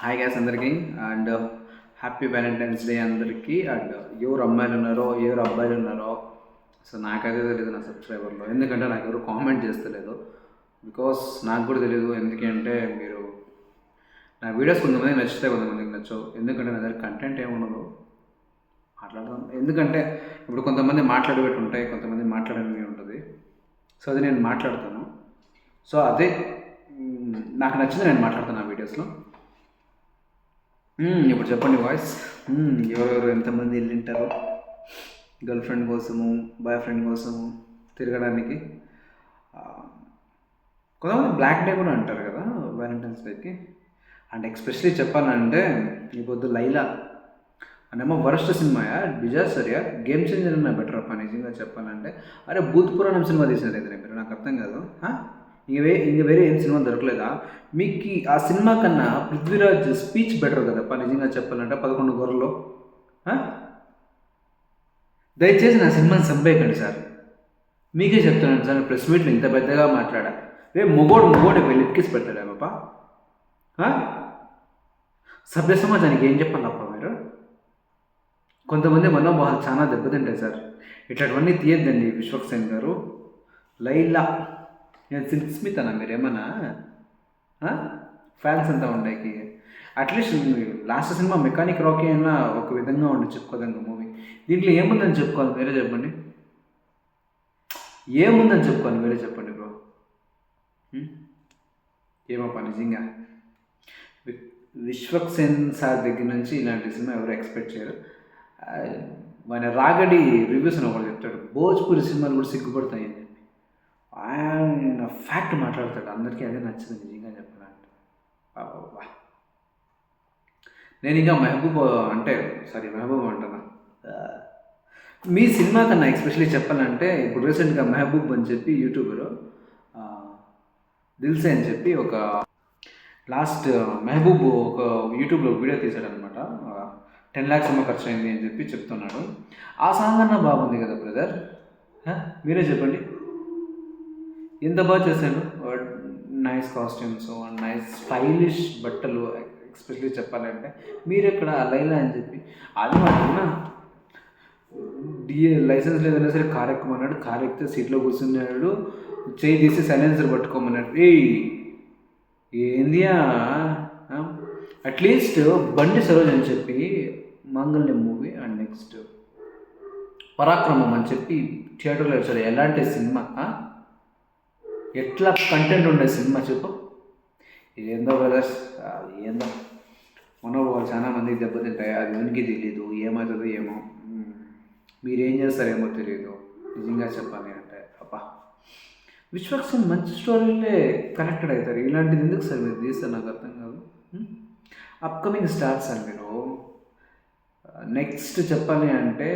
Hi gas అందరికీ and happy Valentine's day అందరికీ. And ఎవరు అమ్మాయిలు ఉన్నారో ఎవరు అబ్బాయిలు ఉన్నారో సో నాకైతే తెలియదు నా సబ్స్క్రైబర్లో, ఎందుకంటే నాకు ఎవరు కామెంట్ చేస్తలేదు. బికాస్ నాకు కూడా తెలియదు, ఎందుకంటే మీరు నా వీడియోస్ కొంతమంది నచ్చితే కొంతమందికి నచ్చవు. ఎందుకంటే నా దగ్గర కంటెంట్ ఏముండదు మాట్లాడదాం. ఎందుకంటే ఇప్పుడు కొంతమంది మాట్లాడేవి ఉంటాయి, కొంతమంది మాట్లాడనివి ఉంటుంది. సో అది నేను మాట్లాడతాను. సో అదే నాకు నచ్చింది నేను మాట్లాడతాను ఆ వీడియోస్లో. ఇప్పుడు చెప్పండి వాయిస్. ఎవరెవరు ఎంతమంది వెళ్ళింటారు గర్ల్ ఫ్రెండ్ కోసము, బాయ్ ఫ్రెండ్ కోసము తిరగడానికి. కొంతమంది బ్లాక్ డే కూడా అంటారు కదా వ్యాలంటైన్స్ డేకి. అండ్ ఎక్స్పెషలీ చెప్పాలంటే ఈ పొద్దు లైలా అనేమో వరస్ట్ సినిమాయా డిజాస్టర్యా గేమ్ చేంజర్ అన్న బెటర్ అప్ప నిజంగా చెప్పాలంటే. అరే భూత్ పురాణం సినిమా తీసినారు అయితే మీరు, నాకు అర్థం కాదు. ఇంక వేరే ఏం సినిమా దొరకలేదా మీకు? ఆ సినిమా కన్నా పృథ్వీరాజ్ స్పీచ్ బెటర్ కదప్ప నిజంగా చెప్పాలంటే 11 గొర్రెలు. దయచేసి నా సినిమాని సంపేయకండి సార్, మీకే చెప్తున్నాను సార్. ప్రెస్ మీట్లో ఇంత పెద్దగా మాట్లాడా మొగోడు వెళ్ళి ఇక్కిసి పెడతాడేమప్ప. సభ్య సమాజానికి ఏం చెప్పాలప్ప మీరు? కొంతమంది మనోభావాలు చాలా దెబ్బతింటాయి సార్, ఇట్లాంటివన్నీ తీయద్దండి. విశ్వక్సేన్ గారు లైలా నేను సిల్క్ స్మిత్ అన్నా, మీరేమన్నా ఫ్యాన్స్ అంతా ఉండేకి. At least last cinema mechanic Rocky అయినా ఒక విధంగా ఉండి చెప్పుకోదంగా మూవీ. దీంట్లో ఏముందని చెప్పుకోవాలి మీరే చెప్పండి, ఏముందని చెప్పుకోవాలి మీరే చెప్పండి బ్రో. ఏమప్పా నిజంగా విశ్వక్సేన్ సార్ దగ్గర నుంచి ఇలాంటి సినిమా ఎవరు ఎక్స్పెక్ట్ చేయరు. ఆయన రాగడి రివ్యూస్ అని ఒకటి చెప్తాడు, భోజ్పురి సినిమాలు కూడా సిగ్గుపడతాయి అని చెప్పి. ఆయన ఫ్యాక్ట్ మాట్లాడతాడు, అందరికీ అదే నచ్చింది నిజంగా చెప్పాలంటే. నేను ఇంకా మెహబూబ్ అంటున్నా. మీ సినిమా కన్నా ఎక్స్పెషలీ చెప్పాలంటే ఇప్పుడు రీసెంట్గా మెహబూబ్ అని చెప్పి యూట్యూబర్ దిల్సే అని చెప్పి ఒక లాస్ట్ మెహబూబ్ ఒక యూట్యూబ్లో వీడియో తీశాడనమాట. 10 lakhs ఏమో ఖర్చు అయింది అని చెప్పి చెప్తున్నాడు. ఆ సాంగ్ అన్న బాగుంది కదా బ్రదర్, మీరే చెప్పండి. ఎంత బాగా చేశాడు, నైస్ కాస్ట్యూమ్స్, నైస్ స్టైలిష్ బట్టలు. ఎక్స్పెషలీ చెప్పాలంటే మీరు ఇక్కడ లైలా అని చెప్పి అది మాత్రమే లైసెన్స్ లేదన్నా సరే కార్ ఎక్కమన్నాడు, కార్ ఎక్కితే సీట్లో కూర్చున్నాడు, చేయి తీసి సైలెన్సర్ పట్టుకోమన్నాడు. ఏందియా? అట్లీస్ట్ బండి సరోజ్ అని చెప్పి మంగళం మూవీ అండ్ నెక్స్ట్ పరాక్రమం అని చెప్పి థియేటర్లో వచ్చాడు. ఎలాంటి సినిమా, ఎట్లా కంటెంట్ ఉండే సినిమా చెప్పు. ఏందో బ్రదర్స్, ఏందో మనోభావాలు చాలా మందికి దెబ్బతింటాయి. అది ఉనికి తెలియదు, ఏమవుతుందో ఏమో, మీరేం చేస్తారేమో తెలియదు. నిజంగా చెప్పాలి అంటే అబ్బా విశ్వక్సేన్ మంచి స్టోరీలే కనెక్టెడ్ అవుతారు. ఇలాంటిది ఎందుకు సార్ మీరు తీస్తారు నాకు అర్థం కాదు. అప్కమింగ్ స్టార్స్ సార్ మీరు. నెక్స్ట్ చెప్పాలి అంటే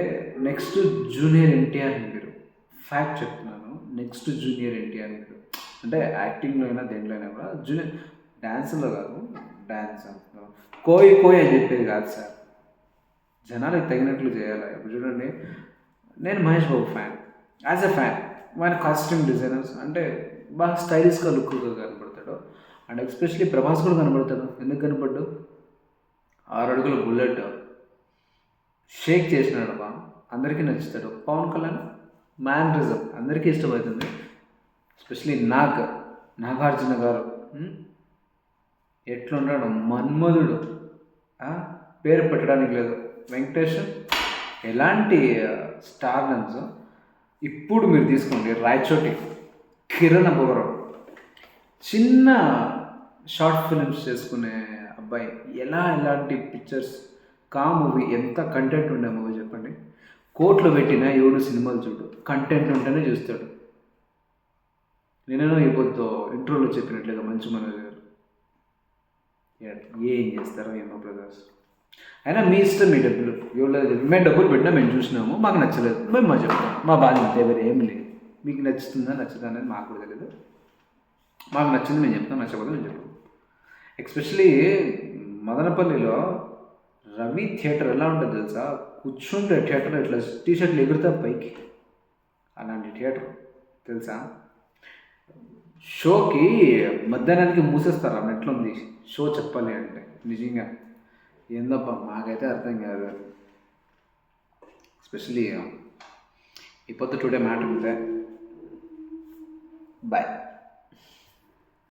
నెక్స్ట్ జూనియర్ ఎన్టీఆర్ మీరు, ఫ్యాక్ట్ చెప్తున్నాను. నెక్స్ట్ జూనియర్ ఎన్టీఆర్ మీరు, అంటే యాక్టింగ్లో అయినా దేంట్లో అయినా కూడా జూనియర్. డ్యాన్స్లో కాదు, డ్యాన్స్ అంటున్నాను, కోయి అని చెప్పేది కాదు సార్, జనాలకు తగినట్లు చేయాలి. ఇప్పుడు చూడండి, నేను Mahesh Babu fan, as a fan. మన కాస్ట్యూమ్ డిజైనర్స్ అంటే బాగా స్టైలిష్గా లుక్గా కనపడతాడు. అండ్ ఎస్పెషలీ ప్రభాస్ కూడా కనపడతాడు. ఎందుకు కనపడ్డు? 6 అడుగుల బుల్లెట్ షేక్ చేసినాడు బా, అందరికీ నచ్చుతాడు. పవన్ కళ్యాణ్ మ్యానరిజం అందరికీ ఇష్టమవుతుంది. ఎస్పెషలీ నాగార్జున గారు ఎట్లున్నాడు, మన్మధుడు, పేరు పెట్టడానికి లేదు. వెంకటేష్ ఎలాంటి స్టార్డమ్స్. ఇప్పుడు మీరు తీసుకోండి రాయచోటి కిరణ్ అబ్బవరం, చిన్న షార్ట్ ఫిలిమ్స్ చేసుకునే అబ్బాయి, ఎలాంటి పిక్చర్స్. మూవీ ఎంత కంటెంట్ ఉండే మూవీ చెప్పండి. కోట్లు పెట్టినా ఎవడు సినిమాలు చూడు, కంటెంట్ ఉంటేనే చూస్తాడు. నేనేనో ఇప్పుడు ఇంట్రోలో చెప్పినట్లుగా మంచి మనోజ్ గారు ఏం చేస్తారో ఏమో బ్రదర్స్. అయినా మీ ఇష్టం, మీ డబ్బులు. ఎవరు మేము డబ్బులు పెట్టినా మేము చూసినాము, మాకు నచ్చలేదు, మేము మా చెప్తాం, మా బాధ ఇంతే, వేరే ఏం లేదు. మీకు నచ్చుతుందా నచ్చుదా అనేది మాకు కూడా తెలియదు. మాకు నచ్చింది మేము చెప్తాం, నచ్చకపోతే మేము చెప్తాం. ఎస్పెషలీ మదనపల్లిలో రవి థియేటర్ ఎలా ఉంటుంది తెలుసా? కూర్చుంటే థియేటర్ ఇట్లా టీషర్ట్లు ఎగురుతా పైకి, అలాంటి థియేటర్ తెలుసా? షోకి మధ్యాహ్నానికి మూసేస్తారు ఆ నెట్లో ఉంది. షో చెప్పాలి అంటే నిజంగా ఏందబ్బా మాకైతే అర్థం కాదు. ఎస్పెషలీ ఈ పొద్దు టుడే మ్యాటర్ ఉంటే బాయ్.